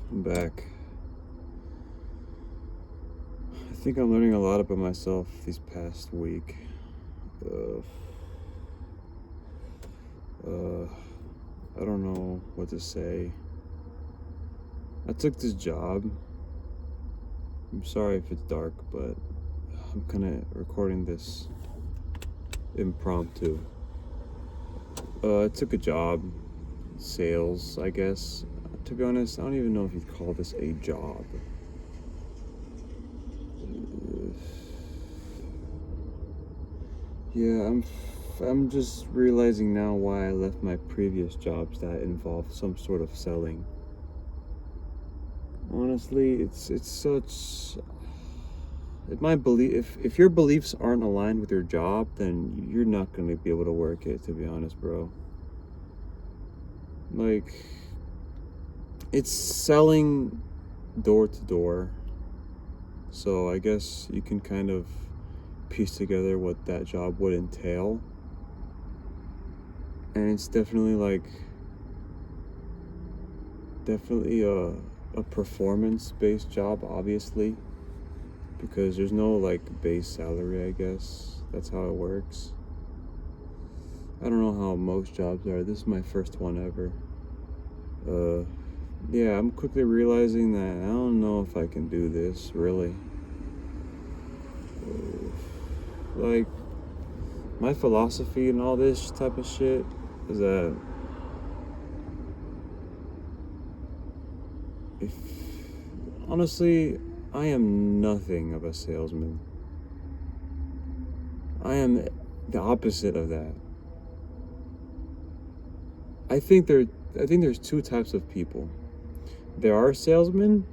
I'm back. I think I'm learning a lot about myself this past week. Uh, I don't know what to say. I took this job. I'm sorry if it's dark, but I'm kind of recording this impromptu. I took a job, sales, I guess. To be honest, I don't even know if you'd call this a job. Yeah, I'm just realizing now why I left my previous jobs that involved some sort of selling. Honestly, it's such my belief, if your beliefs aren't aligned with your job, then you're not going to be able to work it, to be honest, bro. Like, it's selling door to door. So I guess you can kind of piece together what that job would entail. And it's definitely a performance-based job, obviously, because there's no base salary, I guess. That's how it works. I don't know how most jobs are. This is my first one ever. Yeah, I'm quickly realizing that I don't know if I can do this, really. Like, my philosophy and all this type of shit is that if honestly, I am nothing of a salesman. I am the opposite of that. I think there's two types of people. There are salesmen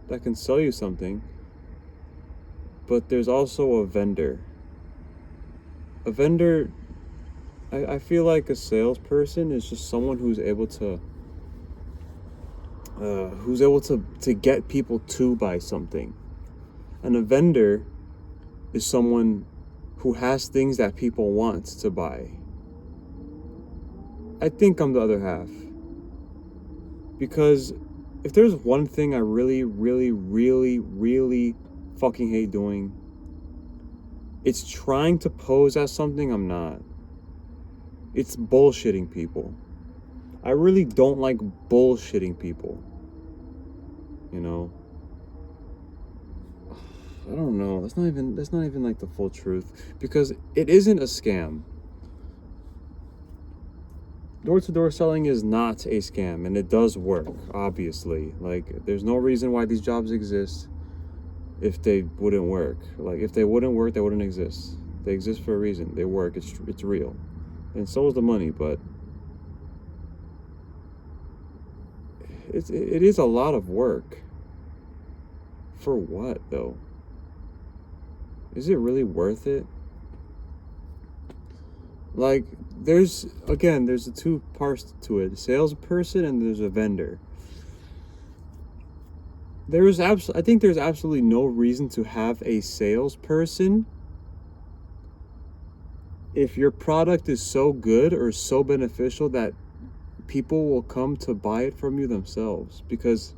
that can sell you something, but there's also a vendor. A vendor, I feel like a salesperson is just someone who's able to get people to buy something. And a vendor is someone who has things that people want to buy. I think I'm the other half. Because if there's one thing I really, really, really, really fucking hate doing, it's trying to pose as something I'm not. It's bullshitting people. I really don't like bullshitting people. You know? I don't know. That's not even like the full truth, because it isn't a scam. Door-to-door selling is not a scam, and it does work, obviously. Like, there's no reason why these jobs exist if they wouldn't work. Like, if they wouldn't work, they wouldn't exist. They exist for a reason. They work. It's real. And so is the money, but it is a lot of work. For what, though? Is it really worth it? Like, there's the two parts to it: a salesperson and there's a vendor. I think there's absolutely no reason to have a salesperson if your product is so good or so beneficial that people will come to buy it from you themselves. Because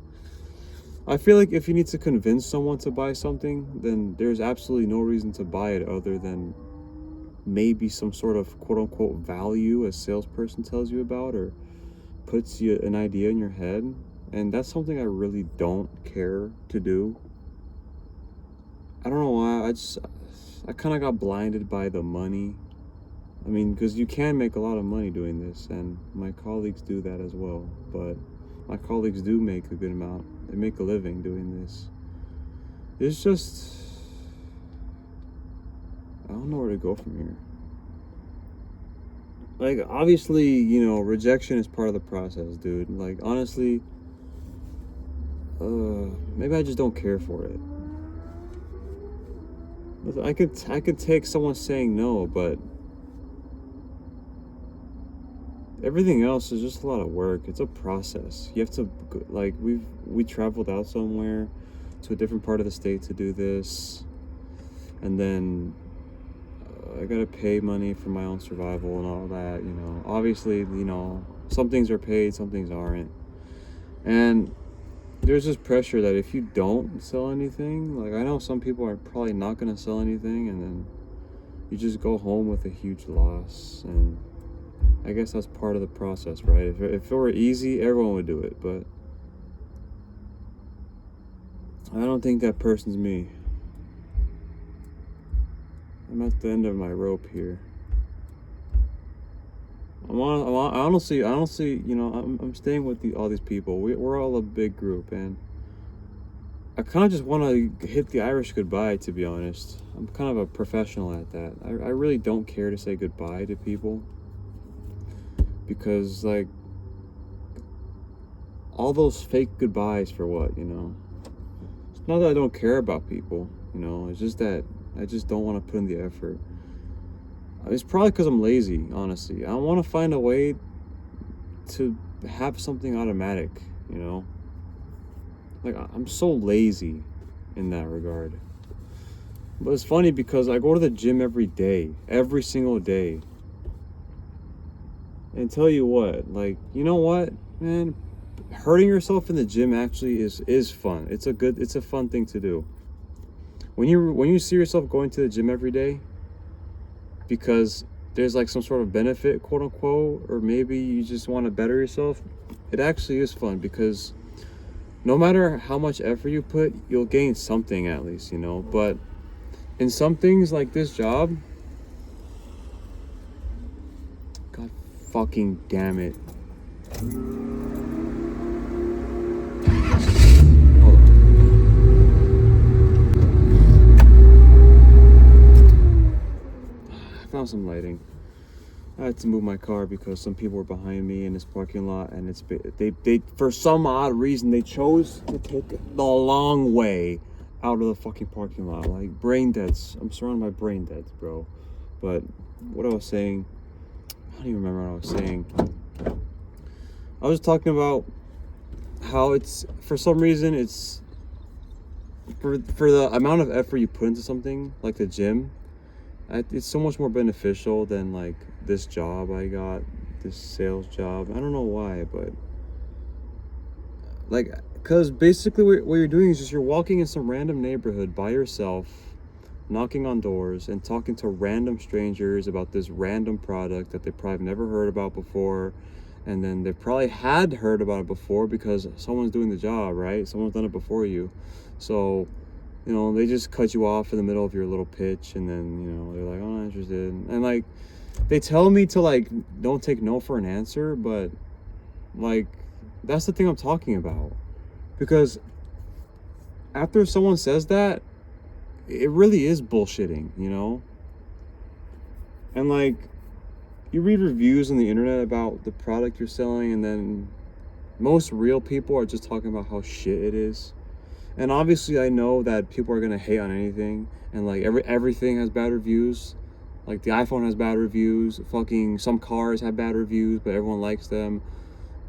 I feel like if you need to convince someone to buy something, then there's absolutely no reason to buy it other than maybe some sort of quote-unquote value a salesperson tells you about or puts you an idea in your head. And that's something I really don't care to do. I don't know why. I kind of got blinded by the money. I mean, because you can make a lot of money doing this, and my colleagues do that as well. But my colleagues do make a good amount. They make a living doing this. It's just, I don't know where to go from here. Like, obviously, rejection is part of the process, dude. Like, honestly, maybe I just don't care for it. I could take someone saying no, but everything else is just a lot of work. It's a process. You have to, like, we traveled out somewhere to a different part of the state to do this, and then I gotta pay money for my own survival and all that. Obviously, some things are paid, some things aren't, and there's this pressure that if you don't sell anything, like I know some people are probably not gonna sell anything, and then you just go home with a huge loss. And I guess that's part of the process, right? If it were easy, everyone would do it, but I don't think that person's me. I'm at the end of my rope here. Honestly, you know, I'm staying with all these people. We're all a big group, and I kind of just want to hit the Irish goodbye, to be honest. I'm kind of a professional at that. I really don't care to say goodbye to people, because, like, all those fake goodbyes for what, you know? It's not that I don't care about people, you know, it's just that I just don't want to put in the effort. It's probably because I'm lazy, honestly. I want to find a way to have something automatic, you know? Like, I'm so lazy in that regard. But it's funny because I go to the gym every single day. And tell you what, like, you know what, man? Hurting yourself in the gym actually is fun. It's a fun thing to do. When you see yourself going to the gym every day, because there's like some sort of benefit, quote unquote, or maybe you just want to better yourself, it actually is fun, because no matter how much effort you put, you'll gain something at least, you know. But in some things like this job, god fucking damn it. I found some lighting. I had to move my car because some people were behind me in this parking lot, and they for some odd reason they chose to take the long way out of the fucking parking lot. Like, brain deads. I'm surrounded by brain deads, bro. But what I was saying, I don't even remember what I was saying. I was talking about how it's, for some reason, it's for the amount of effort you put into something like the gym, it's so much more beneficial than like this job I got, this sales job. I don't know why, but like, because basically what you're doing is just you're walking in some random neighborhood by yourself, knocking on doors and talking to random strangers about this random product that they probably never heard about before, and then they probably had heard about it before because someone's doing the job, right? Someone's done it before you. So, you know, they just cut you off in the middle of your little pitch, and then, you know, they're like, "Oh, I'm not interested." And like, they tell me to like don't take no for an answer, but like, that's the thing I'm talking about. Because after someone says that, it really is bullshitting, you know? And like, you read reviews on the internet about the product you're selling, and then most real people are just talking about how shit it is. And obviously I know that people are gonna hate on anything, and like everything has bad reviews. Like, the iPhone has bad reviews, fucking some cars have bad reviews, but everyone likes them.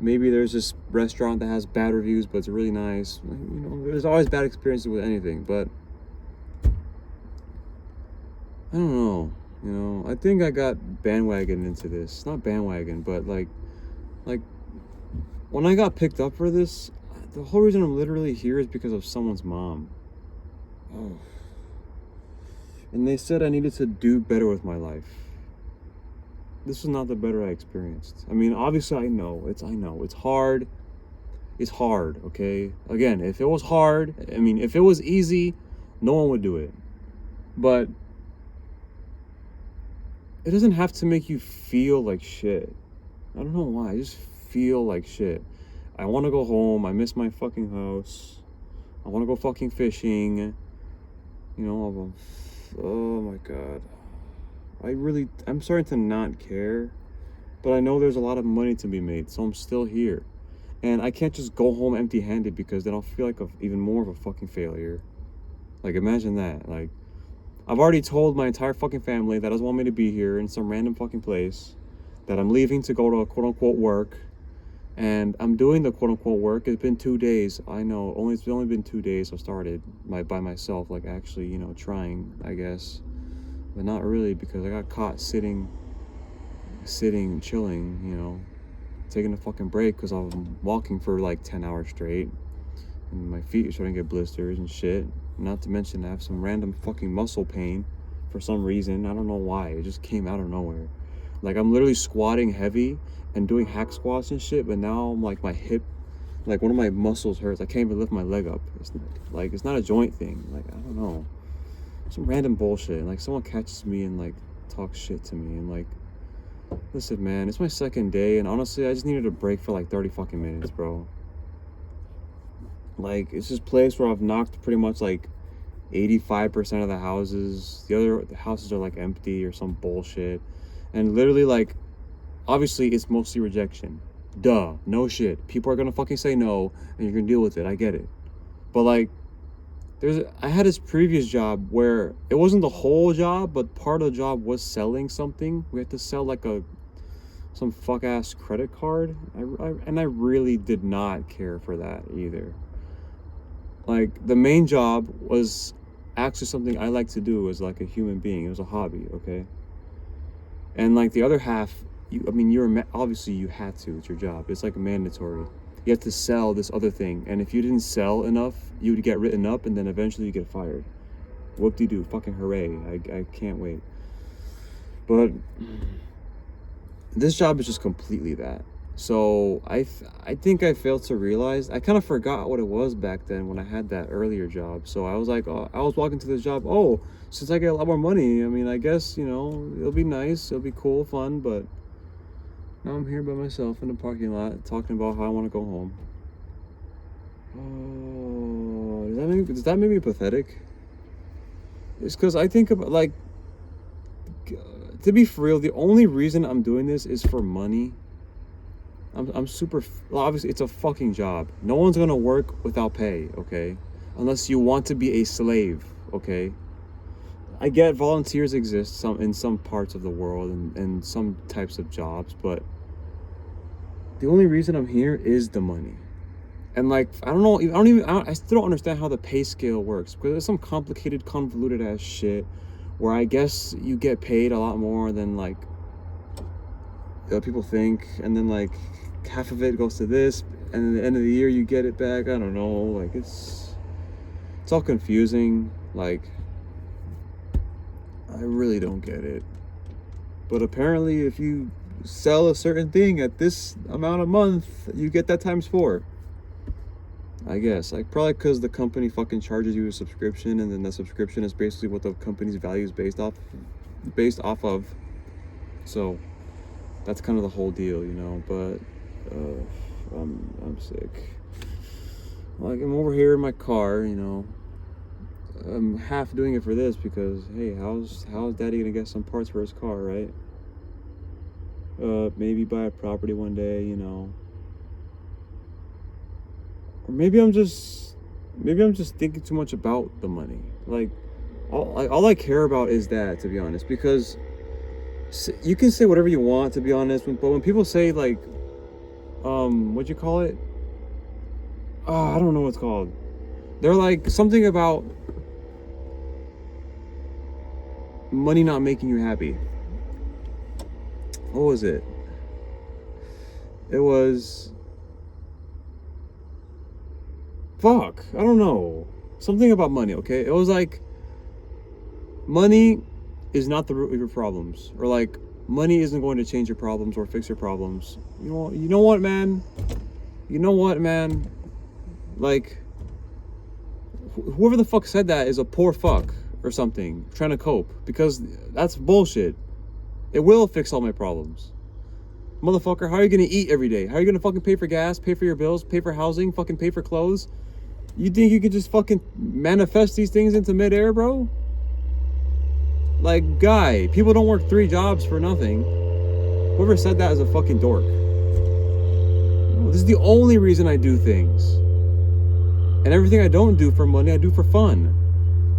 Maybe there's this restaurant that has bad reviews, but it's really nice. You know, there's always bad experiences with anything, but I don't know. You know, I think I got bandwagon into this. Not bandwagon, but like when I got picked up for this, the whole reason I'm literally here is because of someone's mom. Oh. And they said I needed to do better with my life. This was not the better I experienced. I mean, obviously I know it's hard. It's hard, okay? Again, if it was hard, I mean, if it was easy, no one would do it. But it doesn't have to make you feel like shit. I don't know why. I just feel like shit. I want to go home. I miss my fucking house. I want to go fucking fishing. You know, oh my god. I'm starting to not care. But I know there's a lot of money to be made, so I'm still here. And I can't just go home empty-handed, because then I'll feel like even more of a fucking failure. Like, imagine that. Like, I've already told my entire fucking family that doesn't want me to be here in some random fucking place, that I'm leaving to go to quote-unquote work, and I'm doing the quote-unquote work. It's been 2 days. I know, it's only been 2 days I started by myself, like, actually, you know, trying, I guess. But not really, because I got caught sitting, chilling, you know, taking a fucking break because I'm walking for like 10 hours straight. and my feet are starting to get blisters and shit. Not to mention I have some random fucking muscle pain for some reason. I don't know why. It just came out of nowhere. Like, I'm literally squatting heavy and doing hack squats and shit, but now I'm like, my hip, like one of my muscles hurts. I can't even lift my leg up. It's not a joint thing. Like, I don't know. Some random bullshit. Like, someone catches me and like talks shit to me and like, listen, man, it's my second day and honestly, I just needed a break for like 30 fucking minutes, bro. Like, it's this place where I've knocked pretty much like 85% of the houses. The houses are like empty or some bullshit. And literally, like, obviously it's mostly rejection. Duh, no shit. People are gonna fucking say no and you're gonna deal with it. I get it. But like, I had this previous job where it wasn't the whole job, but part of the job was selling something. We had to sell like some fuck ass credit card. And I really did not care for that either. Like, the main job was actually something I like to do as like a human being. It was a hobby, okay? And like the other half, obviously you had to. It's your job. It's like mandatory. You have to sell this other thing, and if you didn't sell enough, you would get written up, and then eventually you get fired. Whoop-de-doo, fucking hooray! I can't wait. But this job is just completely that. So I think I failed to realize. I kind of forgot what it was back then when I had that earlier job. So I was like, oh, I was walking to this job. Oh, since I get a lot more money, I mean, I guess, you know, it'll be nice, it'll be cool, fun, but now I'm here by myself in the parking lot talking about how I want to go home. Oh, does that make me pathetic? It's because I think about, like, to be for real, the only reason I'm doing this is for money. I'm super, well, obviously it's a fucking job. No one's gonna work without pay, okay? Unless you want to be a slave, okay? I get volunteers exist in some parts of the world and some types of jobs, but the only reason I'm here is the money. And like, I still don't understand how the pay scale works, because it's some complicated, convoluted ass shit where I guess you get paid a lot more than like people think, and then like half of it goes to this, and at the end of the year you get it back. I don't know, like it's all confusing. Like, I really don't get it. But apparently if you sell a certain thing at this amount a month, you get that times 4. I guess, like, probably because the company fucking charges you a subscription, and then the subscription is basically what the company's value is based off of. So that's kind of the whole deal, you know. But I'm sick. Like, I'm over here in my car, you know. I'm half doing it for this because, hey, how's daddy gonna get some parts for his car, right? Maybe buy a property one day, you know. Or maybe I'm just thinking too much about the money. Like, all I care about is that, to be honest, because you can say whatever you want, to be honest, but when people say like, what'd you call it? Oh, I don't know what it's called. They're like something about money not making you happy. What was it? It was, fuck, I don't know. Something about money, okay? It was like, money is not the root of your problems. Or like, money isn't going to change your problems or fix your problems. You know what, man? Like, whoever the fuck said that is a poor fuck or something, trying to cope. Because that's bullshit. It will fix all my problems. Motherfucker, how are you gonna eat every day? How are you gonna fucking pay for gas, pay for your bills, pay for housing, fucking pay for clothes? You think you could just fucking manifest these things into midair, bro? Like, guy, people don't work 3 jobs for nothing. Whoever said that is a fucking dork. This is the only reason I do things. And everything I don't do for money, I do for fun.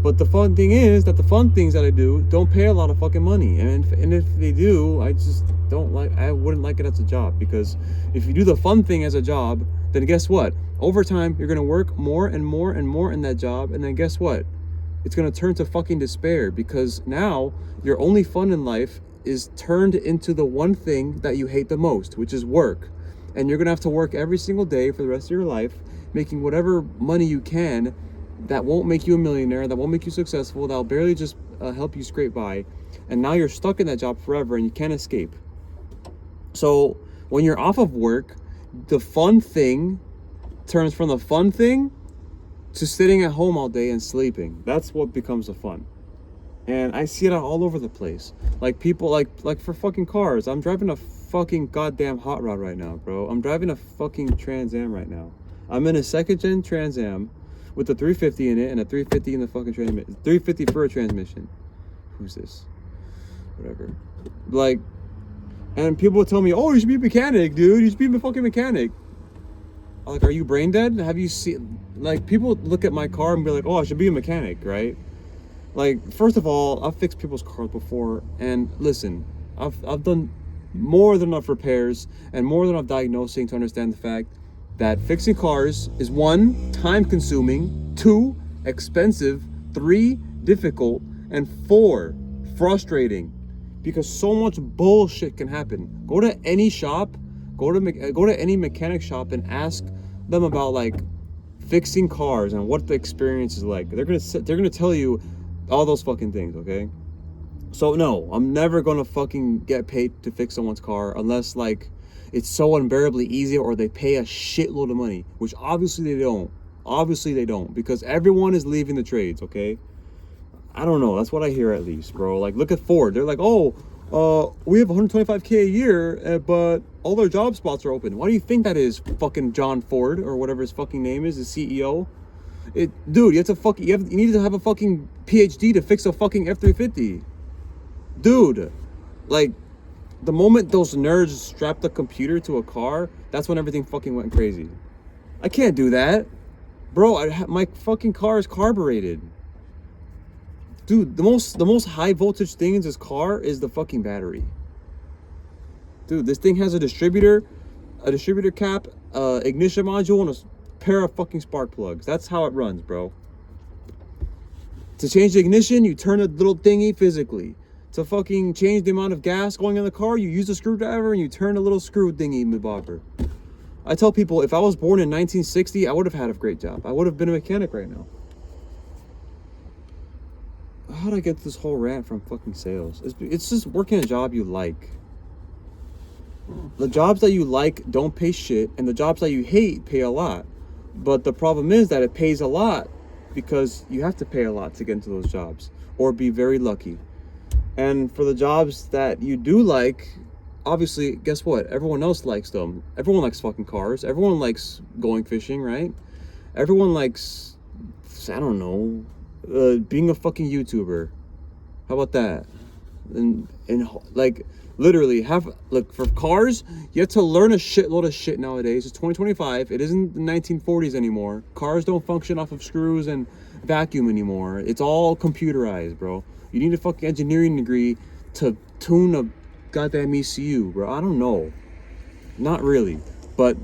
But the fun thing is that the fun things that I do don't pay a lot of fucking money. And if they do, I just I wouldn't like it as a job. Because if you do the fun thing as a job, then guess what? Over time, you're going to work more and more and more in that job. And then guess what? It's going to turn to fucking despair. Because now, your only fun in life is turned into the one thing that you hate the most, which is work. and you're gonna have to work every single day for the rest of your life, making whatever money you can. That won't make you a millionaire. That won't make you successful. That'll barely just help you scrape by, and now you're stuck in that job forever, and you can't escape. So when you're off of work, the fun thing turns from the fun thing to sitting at home all day and sleeping. That's what becomes the fun. And I see it all over the place. Like people, like for fucking cars. I'm driving a fucking goddamn hot rod right now, bro. I'm driving a fucking Trans Am right now. I'm in a second gen Trans Am with a 350 in it and a 350 in the fucking transmission. 350 for a transmission. Who's this? Whatever. Like, and people will tell me, oh, you should be a mechanic, dude. You should be a fucking mechanic. Like, are you brain dead? Have you seen, like, people look at my car and be like, oh, I should be a mechanic, right? Like, first of all, I've fixed people's cars before, and listen, I've done more than enough repairs and more than enough diagnosing to understand the fact that fixing cars is 1, time consuming, 2, expensive, 3, difficult, and 4, frustrating, because so much bullshit can happen. Go to any shop, go to any mechanic shop and ask them about like fixing cars and what the experience is like. They're gonna tell you all those fucking things, okay? So no, I'm never gonna fucking get paid to fix someone's car unless like it's so unbearably easy or they pay a shitload of money, which obviously they don't. Obviously they don't, because everyone is leaving the trades, okay? I don't know, that's what I hear at least, bro. Like, look at Ford. They're like, oh, we have 125K a year, but all their job spots are open. Why do you think that is, fucking John Ford, or whatever his fucking name is, the CEO? Dude, you need to have a fucking PhD to fix a fucking F-350. Dude, like, the moment those nerds strapped a computer to a car, that's when everything fucking went crazy. I can't do that. Bro, my fucking car is carbureted. Dude, the most high voltage thing in this car is the fucking battery. Dude, this thing has a distributor cap, ignition module, and a pair of fucking spark plugs. That's how it runs, bro. To change the ignition, you turn a little thingy physically. To fucking change the amount of gas going in the car, you use a screwdriver and you turn a little screw thingy bobber. I tell people, if I was born in 1960, I would have had a great job. I would have been a mechanic right now. How'd I get this whole rant from fucking sales? It's just working a job you like. The jobs that you like don't pay shit, and the jobs that you hate pay a lot. But the problem is that it pays a lot because you have to pay a lot to get into those jobs, or be very lucky. And for the jobs that you do like, obviously, guess what? Everyone else likes them. Everyone likes fucking cars. Everyone likes going fishing, right? Everyone likes, I don't know, being a fucking YouTuber. How about that? And like, literally, for cars, you have to learn a shitload of shit nowadays. It's 2025. It isn't the 1940s anymore. Cars don't function off of screws and vacuum anymore. It's all computerized, bro. You need a fucking engineering degree to tune a goddamn ECU, bro. I don't know. Not really. But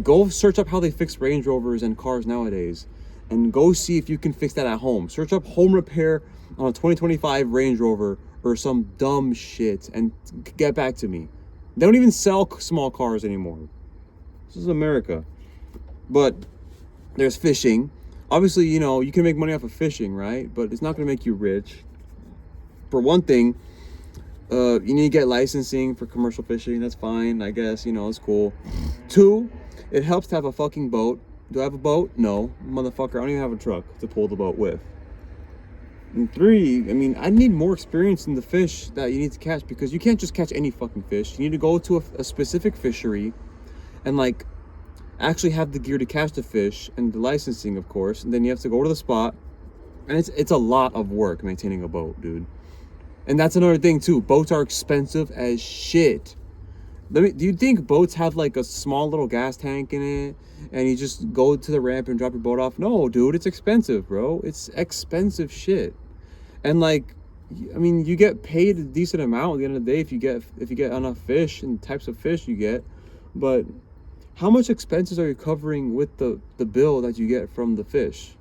go search up how they fix Range Rovers and cars nowadays, and go see if you can fix that at home. Search up home repair on a 2025 Range Rover or some dumb shit and get back to me. They don't even sell small cars anymore. This is America. But there's fishing. Obviously, you know, you can make money off of fishing, right? But it's not going to make you rich. For one thing, you need to get licensing for commercial fishing. That's fine, I guess. You know, it's cool. 2, it helps to have a fucking boat. Do I have a boat? No. Motherfucker, I don't even have a truck to pull the boat with. And 3, I mean, I need more experience in the fish that you need to catch, because you can't just catch any fucking fish. You need to go to a specific fishery and, like, actually have the gear to catch the fish and the licensing, of course. And then you have to go to the spot. And it's a lot of work maintaining a boat, dude. And that's another thing, too. Boats are expensive as shit. Do you think boats have, like, a small little gas tank in it, and you just go to the ramp and drop your boat off? No, dude, it's expensive, bro. It's expensive shit. And, like, I mean, you get paid a decent amount at the end of the day if you get enough fish and types of fish you get. But how much expenses are you covering with the bill that you get from the fish,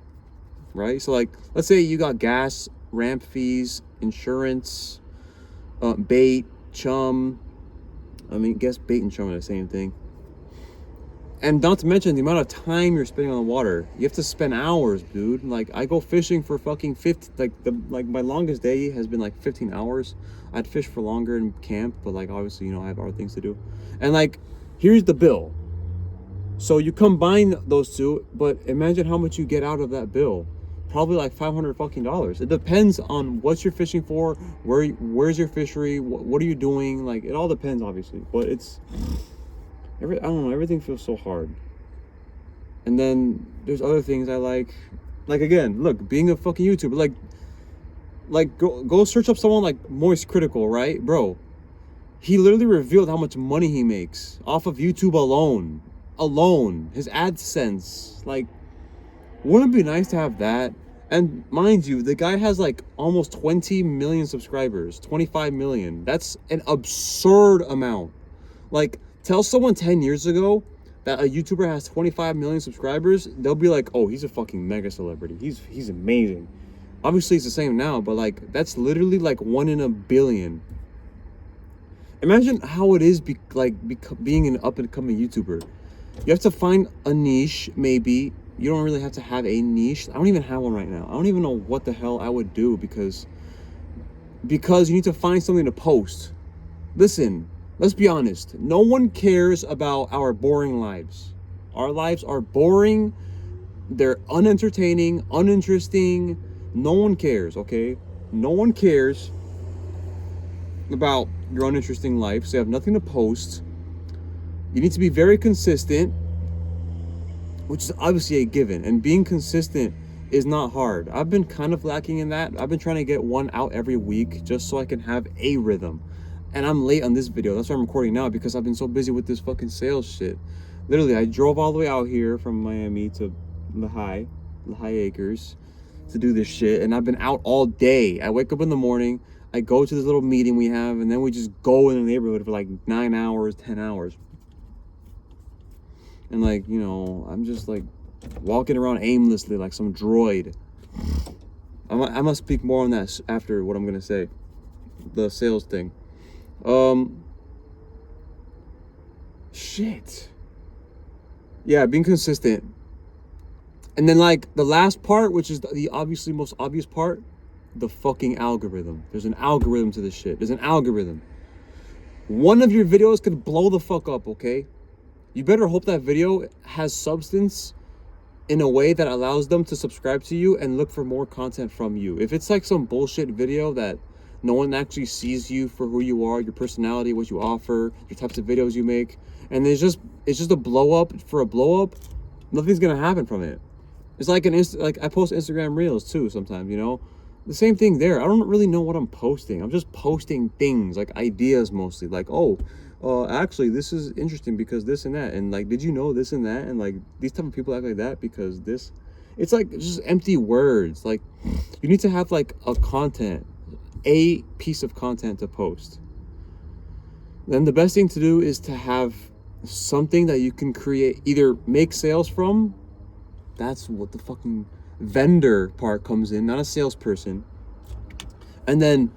right? So, like, let's say you got gas, ramp fees, insurance, bait, chum. I mean, guess bait and chum are the same thing. And not to mention the amount of time you're spending on the water. You have to spend hours, dude. Like, I go fishing for fucking 50, like my longest day has been like 15 hours. I'd fish for longer in camp, but like obviously, you know, I have other things to do. And like, here's the bill. So you combine those two, but imagine how much you get out of that bill. Probably like $500 fucking dollars. It depends on what you're fishing for, where's your fishery, what are you doing. Like, it all depends, obviously, but it's I don't know, everything feels so hard. And then there's other things I like again, look, being a fucking YouTuber, like go search up someone like Moist Critical, right, bro? He literally revealed how much money he makes off of YouTube alone, his AdSense. Like, wouldn't it be nice to have that? And mind you, the guy has like almost 20 million subscribers, 25 million. That's an absurd amount. Like, tell someone 10 years ago that a YouTuber has 25 million subscribers, they'll be like, oh, he's a fucking mega celebrity. He's amazing. Obviously, it's the same now, but like, that's literally like 1 in a billion. Imagine how it is being an up-and-coming YouTuber. You have to find a niche, maybe. You don't really have to have a niche. I don't even have one right now. I don't even know what the hell I would do because you need to find something to post. Listen, let's be honest. No one cares about our boring lives. Our lives are boring. They're unentertaining, uninteresting. No one cares, okay? No one cares about your uninteresting life, so you have nothing to post. You need to be very consistent, which is obviously a given, and being consistent is not hard. I've been kind of lacking in that. I've been trying to get one out every week just so I can have a rhythm. And I'm late on this video. That's why I'm recording now, because I've been so busy with this fucking sales shit. Literally, I drove all the way out here from Miami to Lehigh Acres to do this shit, and I've been out all day. I wake up in the morning, I go to this little meeting we have, and then we just go in the neighborhood for like 9 hours, 10 hours. And like, you know, I'm just like walking around aimlessly like some droid. I must speak more on that after what I'm gonna say, the sales thing. Shit. Yeah, being consistent. And then like the last part, which is the obviously most obvious part, the fucking algorithm. There's an algorithm to this shit. There's an algorithm. One of your videos could blow the fuck up, okay? You better hope that video has substance in a way that allows them to subscribe to you and look for more content from you. If it's like some bullshit video that no one actually sees you for who you are, your personality, what you offer, your types of videos you make, and it's just a blow up for a blow up, nothing's gonna happen from it. It's like like I post Instagram Reels too sometimes, you know? The same thing there. I don't really know what I'm posting. I'm just posting things, like ideas mostly. Like, oh, actually, this is interesting because this and that. And like, did you know this and that? And like, these type of people act like that because this. It's like just empty words. Like, you need to have like a piece of content to post. Then the best thing to do is to have something that you can create, either make sales from. That's what the fucking vendor part comes in, not a salesperson. And then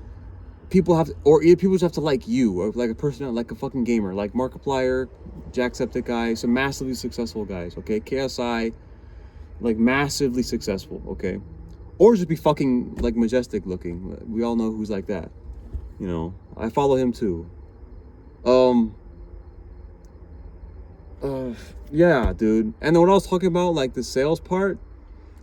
people just have to like you, or like a person, like a fucking gamer, like Markiplier, Jacksepticeye, some massively successful guys, okay? KSI, like massively successful, okay? Or just be fucking like majestic looking. We all know who's like that, you know? I follow him too. Yeah, dude. And then what I was talking about, like the sales part,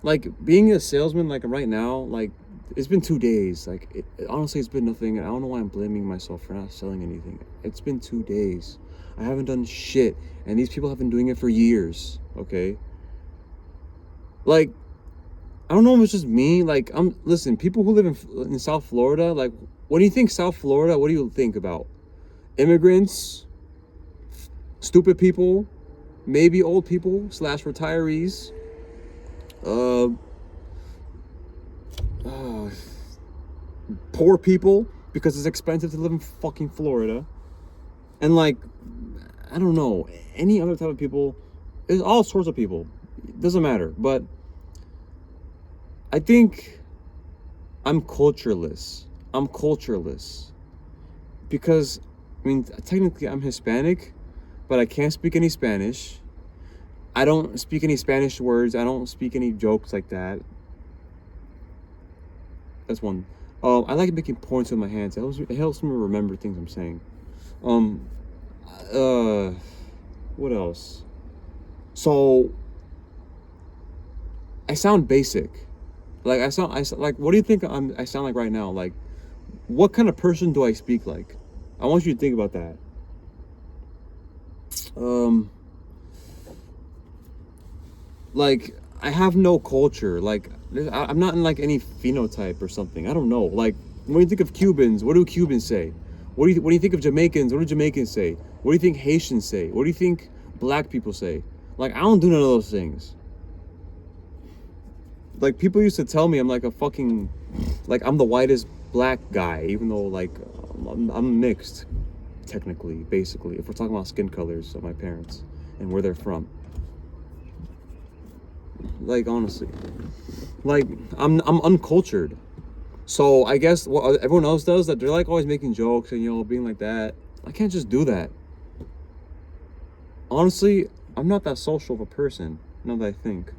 like being a salesman, like right now, like it's been 2 days. Like honestly, it's been nothing. I don't know why I'm blaming myself for not selling anything. It's been 2 days. I haven't done shit, and these people have been doing it for years. Okay. Like, I don't know if it's just me. Like, listen, people who live in South Florida, like, when you think South Florida, what do you think about? Immigrants, stupid people, maybe old people / retirees. Poor people, because it's expensive to live in fucking Florida. And like, I don't know, any other type of people. There's all sorts of people. It doesn't matter. But I think I'm cultureless. Because, I mean, technically I'm Hispanic, but I can't speak any Spanish. I don't speak any Spanish words. I don't speak any jokes like that. That's one. I like making points with my hands. It helps me remember things I'm saying. Um, what else? So I sound basic. Like like. What do you think I sound like right now? Like, what kind of person do I speak like? I want you to think about that. Like, I have no culture. Like, I'm not in like any phenotype or something. I don't know. Like, when you think of Cubans, what do Cubans say? When you think of Jamaicans, what do Jamaicans say? What do you think Haitians say? What do you think black people say? Like, I don't do none of those things. Like, people used to tell me I'm like a fucking, like, I'm the whitest black guy, even though, like, I'm mixed, technically, basically, if we're talking about skin colors of my parents and where they're from. Like, honestly, like, I'm uncultured. So I guess what everyone else does, that they're like always making jokes and, you know, being like that. I can't just do that. Honestly, I'm not that social of a person, now that I think.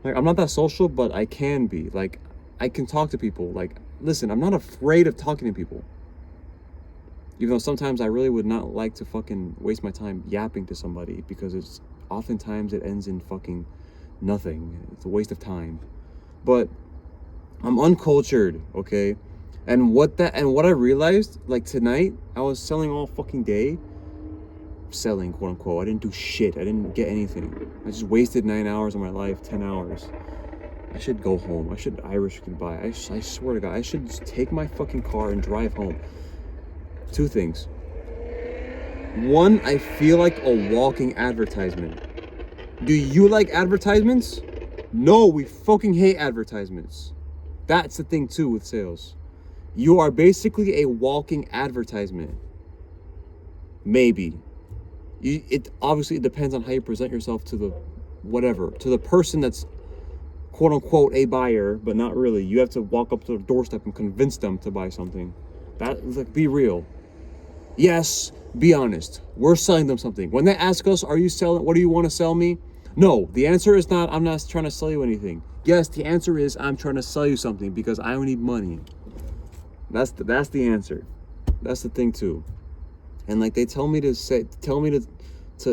Like, I'm not that social, but I can be. Like, I can talk to people. Like, listen, I'm not afraid of talking to people. Even though sometimes I really would not like to fucking waste my time yapping to somebody, because it's oftentimes it ends in fucking nothing. It's a waste of time. But I'm uncultured, okay? And what I realized, like, tonight, I was selling all fucking day. Selling, quote unquote. I didn't do shit. I didn't get anything. I just wasted 9 hours of my life, 10 hours. I should go home. I should Irish goodbye. I swear to God, I should just take my fucking car and drive home. Two things. One, I feel like a walking advertisement. Do you like advertisements? No, we fucking hate advertisements. That's the thing too with sales. You are basically a walking advertisement. Maybe. It obviously depends on how you present yourself to the person that's quote unquote a buyer, but not really. You have to walk up to the doorstep and convince them to buy something. Like, be real. Yes, be honest. We're selling them something. When they ask us, "Are you selling? What do you want to sell me?" No, the answer is not, "I'm not trying to sell you anything." Yes, the answer is, "I'm trying to sell you something because I need money." That's the answer. That's the thing too. And like, they tell me to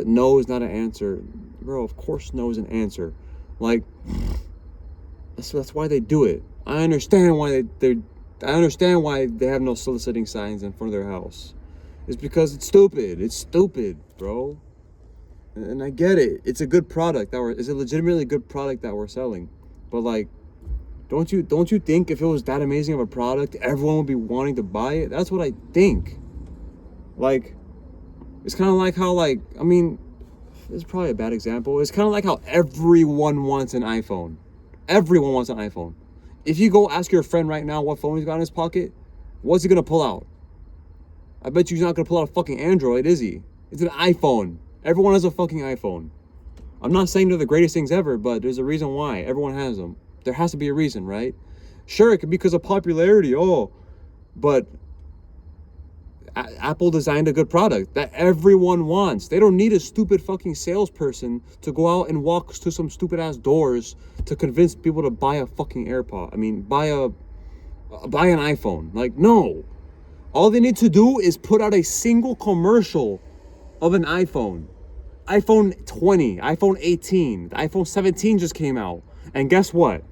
no is not an answer. Bro, of course no is an answer. Like, that's why they do it. I understand why they have no soliciting signs in front of their house. It's because it's stupid. It's stupid, bro. And I get it. It's a good product it's a legitimately good product that we're selling. But like, don't you think if it was that amazing of a product, everyone would be wanting to buy it? That's what I think. Like, it's kind of like how, like, I mean, this is probably a bad example. It's kind of like how everyone wants an iPhone. Everyone wants an iPhone. If you go ask your friend right now what phone he's got in his pocket, what's he gonna pull out? I bet you he's not gonna pull out a fucking Android, is he? It's an iPhone. Everyone has a fucking iPhone. I'm not saying they're the greatest things ever, but there's a reason why everyone has them. There has to be a reason, right? Sure, it could be because of popularity, but Apple designed a good product that everyone wants. They don't need a stupid fucking salesperson to go out and walk to some stupid ass doors to convince people to buy a fucking AirPod. I mean, buy an iPhone. Like, no. All they need to do is put out a single commercial of an iPhone. iPhone 20, iPhone 18, the iPhone 17 just came out. And guess what?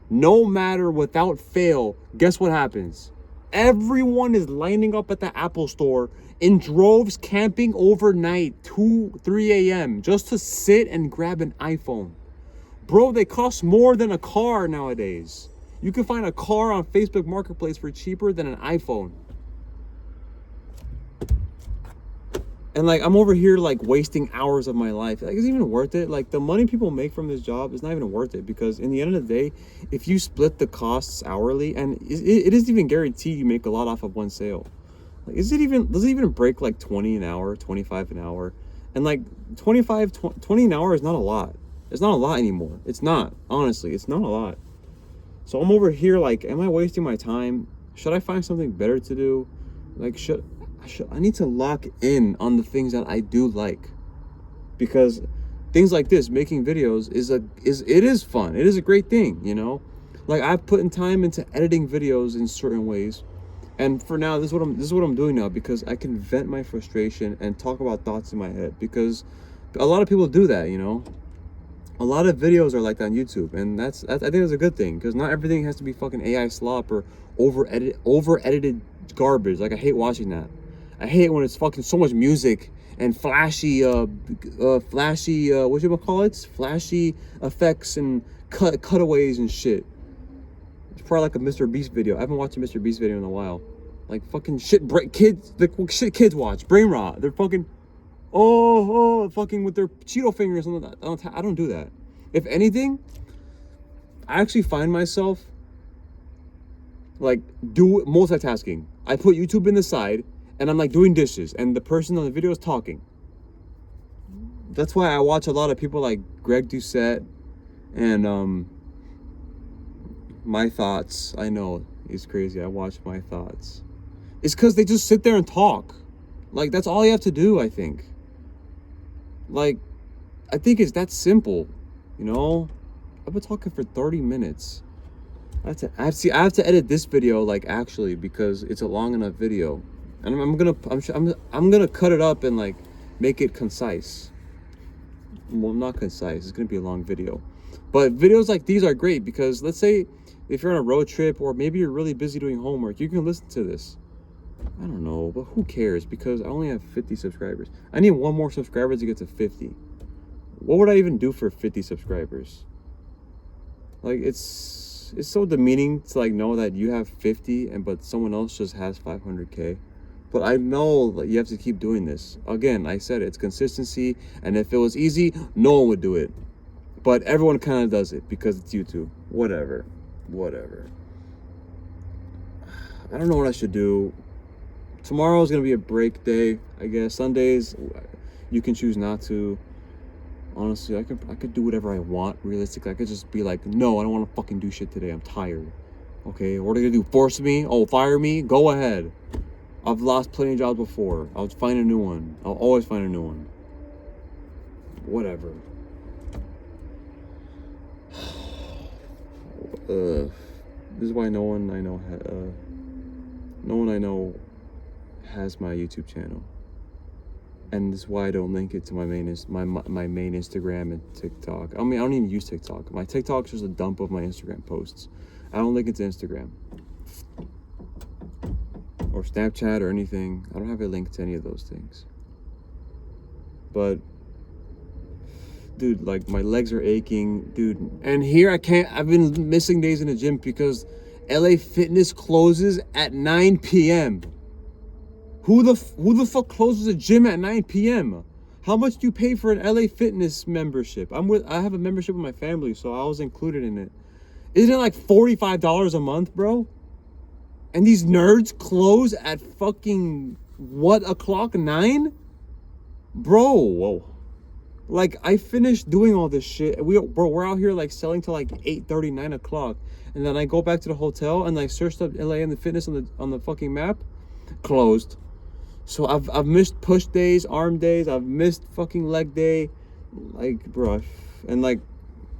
No matter, without fail, guess what happens? Everyone is lining up at the Apple store in droves, camping overnight, 2, 3 a.m. just to sit and grab an iPhone. Bro, they cost more than a car nowadays. You can find a car on Facebook Marketplace for cheaper than an iPhone. And like, I'm over here like wasting hours of my life. Like, is it even worth it? Like, the money people make from this job is not even worth it, because in the end of the day, if you split the costs hourly, and it isn't even guaranteed you make a lot off of one sale. Like, does it even break like 20 an hour, 25 an hour? And like 20 an hour is not a lot. It's not a lot anymore. It's not, honestly, it's not a lot. So I'm over here like, am I wasting my time? Should I find something better to do? Like, I need to lock in on the things that I do like, because things like this, making videos is fun. It is a great thing, you know. Like I've put in time into editing videos in certain ways, and for now, this is what I'm doing now, because I can vent my frustration and talk about thoughts in my head, because a lot of people do that, you know. A lot of videos are like that on YouTube, and that's I think that's a good thing, because not everything has to be fucking AI slop or over edited garbage. Like I hate watching that. I hate when it's fucking so much music and flashy what you call it? Flashy effects and cutaways and shit. It's probably like a Mr. Beast video. I haven't watched a Mr. Beast video in a while. Like fucking shit, kids, like shit kids watch. Brain rot. They're fucking, fucking with their Cheeto fingers. I don't do that. If anything, I actually find myself like multitasking. I put YouTube in the side, and I'm like doing dishes, and the person on the video is talking. That's why I watch a lot of people like Greg Doucette and My Thoughts. I know he's crazy. I watch My Thoughts. It's because they just sit there and talk. Like that's all you have to do, I think. Like, I think it's that simple, you know. I've been talking for 30 minutes. I have to edit this video, like, actually, because it's a long enough video, and I'm gonna cut it up and like make it concise. Well, not concise. It's gonna be a long video, but videos like these are great because, let's say if you're on a road trip, or maybe you're really busy doing homework, you can listen to this. I don't know, but who cares? Because I only have 50 subscribers. I need one more subscriber to get to 50. What would I even do for 50 subscribers? Like, it's so demeaning to like know that you have 50 but someone else just has 500K. But I know that you have to keep doing this. Again, I said it's consistency, and if it was easy, no one would do it. But everyone kind of does it because it's YouTube. Whatever. I don't know what I should do. Tomorrow is gonna be a break day, I guess. Sundays, you can choose not to. Honestly, I could do whatever I want. Realistically, I could just be like, no, I don't want to fucking do shit today. I'm tired. Okay, what are they gonna do? Force me? Oh, fire me? Go ahead. I've lost plenty of jobs before. I'll find a new one. I'll always find a new one. Whatever. This is why no one I know has my YouTube channel, and this is why I don't link it to my main Instagram and TikTok. I mean, I don't even use TikTok. My TikTok's just a dump of my Instagram posts. I don't link it to Instagram or Snapchat or anything. I don't have a link to any of those things. But dude, like my legs are aching, dude. And here I've been missing days in the gym because LA Fitness closes at 9 p.m. Who the fuck closes a gym at 9 p.m.? How much do you pay for an LA Fitness membership? I have a membership with my family, so I was included in it. Isn't it like $45 a month, bro? And these nerds close at fucking what o'clock? 9? Bro, whoa. Like, I finished doing all this shit. We're out here like selling till like 8:30, 9 o'clock. And then I go back to the hotel and I searched up LA and the Fitness on the fucking map. Closed. So I've missed push days, arm days. I've missed fucking leg day. Like, bro. And like,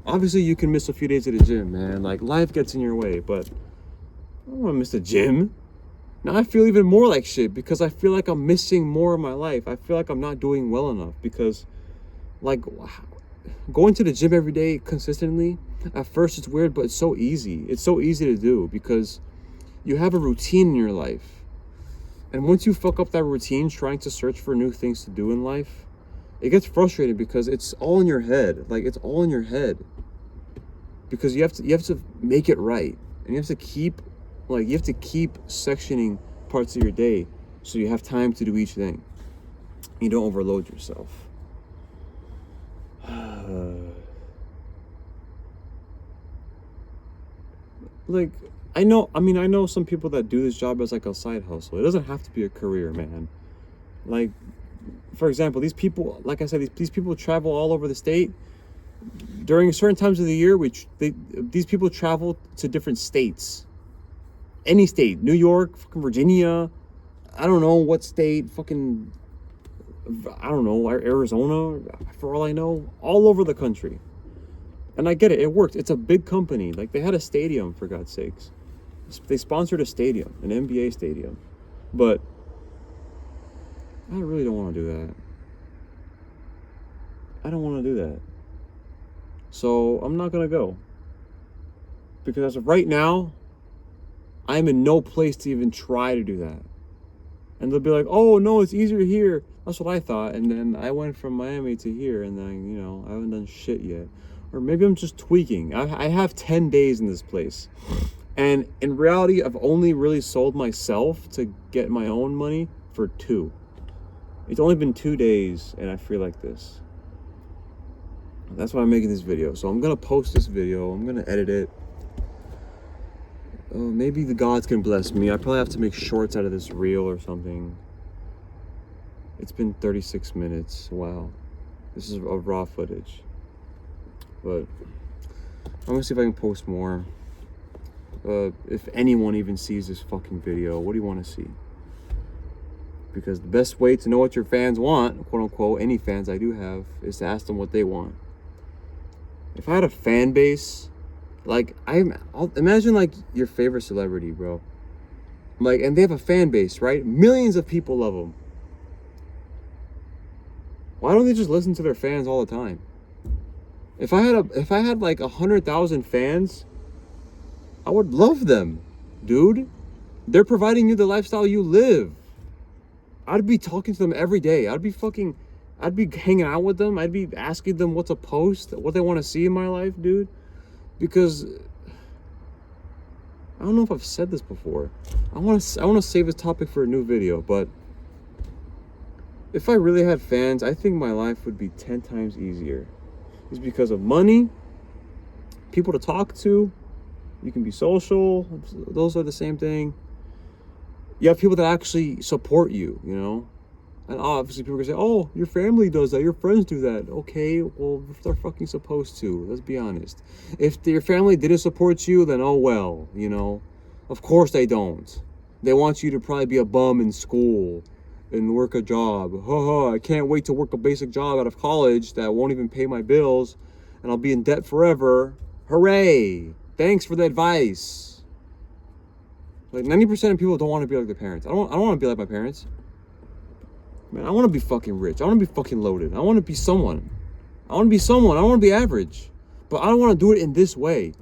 obviously you can miss a few days at the gym, man. Like, life gets in your way, but I don't want to miss the gym. Now I feel even more like shit because I feel like I'm missing more of my life. I feel like I'm not doing well enough because, like, going to the gym every day consistently, at first it's weird, but it's so easy. It's so easy to do because you have a routine in your life. And once you fuck up that routine trying to search for new things to do in life, it gets frustrating because it's all in your head. Like, it's all in your head. Because you have to make it right. And you have to keep sectioning parts of your day so you have time to do each thing. You don't overload yourself. Like, I know some people that do this job as like a side hustle. It doesn't have to be a career, man. Like, for example, these people, like I said, these people travel all over the state. During certain times of the year, these people travel to different states. Any state, New York, fucking Virginia, I don't know what state, fucking I don't know, Arizona, for all I know, all over the country. And I get it, it worked. It's a big company. Like, they had a stadium, for God's sakes. They sponsored a stadium, an NBA stadium. But I really don't want to do that. I don't want to do that. So I'm not going to go. Because as of right now, I'm in no place to even try to do that. And they'll be like, oh, no, it's easier here. That's what I thought. And then I went from Miami to here, and then, you know, I haven't done shit yet. Or maybe I'm just tweaking. I have 10 days in this place. And in reality, I've only really sold myself to get my own money for 2. It's only been 2 days, and I feel like this. That's why I'm making this video. So I'm going to post this video. I'm going to edit it. Maybe the gods can bless me. I probably have to make shorts out of this reel or something. It's been 36 minutes. Wow. This is a raw footage. But I'm going to see if I can post more. If anyone even sees this fucking video, what do you want to see? Because the best way to know what your fans want, quote unquote, any fans I do have, is to ask them what they want. If I had a fan base, like, I'll imagine like your favorite celebrity, bro. Like, and they have a fan base, right? Millions of people love them. Why don't they just listen to their fans all the time? If I had like 100,000 fans, I would love them, dude. They're providing you the lifestyle you live. I'd be talking to them every day. I'd be hanging out with them. I'd be asking them what to post, what they want to see in my life, dude. Because I don't know if I've said this before. I want to save this topic for a new video, but if I really had fans, I think my life would be 10 times easier. It's because of money, people to talk to, you can be social, those are the same thing. You have people that actually support you, you know? And obviously people are gonna say, oh, your family does that, your friends do that. Okay, well, they're fucking supposed to, let's be honest. If your family didn't support you, then oh well, you know? Of course they don't. They want you to probably be a bum in school and work a job. I can't wait to work a basic job out of college that won't even pay my bills, and I'll be in debt forever. Hooray! Thanks for the advice. Like 90% of people don't want to be like their parents. I don't want to be like my parents. Man, I want to be fucking rich. I want to be fucking loaded. I want to be someone. I want to be average. But I don't want to do it in this way.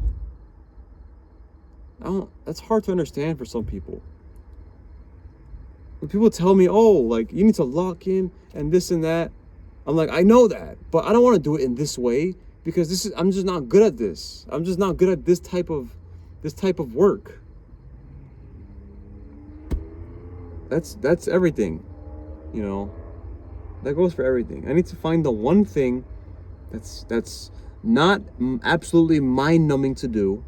That's hard to understand for some people. When people tell me, oh, like, you need to lock in and this and that, I'm like, I know that, but I don't want to do it in this way because I'm just not good at this. I'm just not good at this type of work. That's everything, you know. That goes for everything. I need to find the one thing that's not absolutely mind-numbing to do,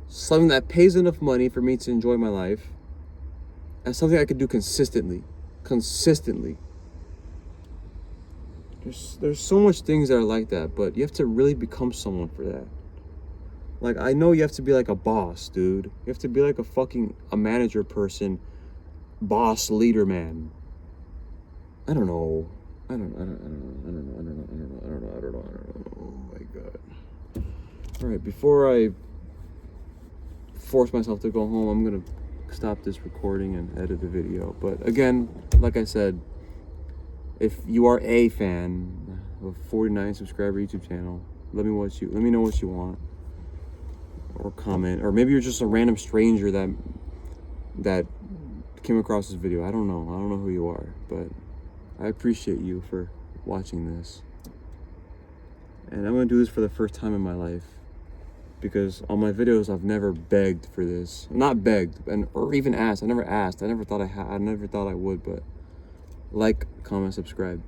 something that pays enough money for me to enjoy my life, and something I could do consistently. There's so much things that are like that, but you have to really become someone for that. Like, I know you have to be like a boss, dude. You have to be like a manager person, boss, leader, man. I don't know. I don't know. Oh my God. All right, before I force myself to go home, I'm gonna stop this recording and edit the video. But again, like I said, if you are a fan of 49 subscriber YouTube channel, let me know what you want, or comment, or maybe you're just a random stranger that came across this video. I don't know who you are, but I appreciate you for watching this. And I'm gonna do this for the first time in my life, because on my videos I've never begged for this. Not begged, or even asked. I never asked. I never thought I would, but like, comment, subscribe.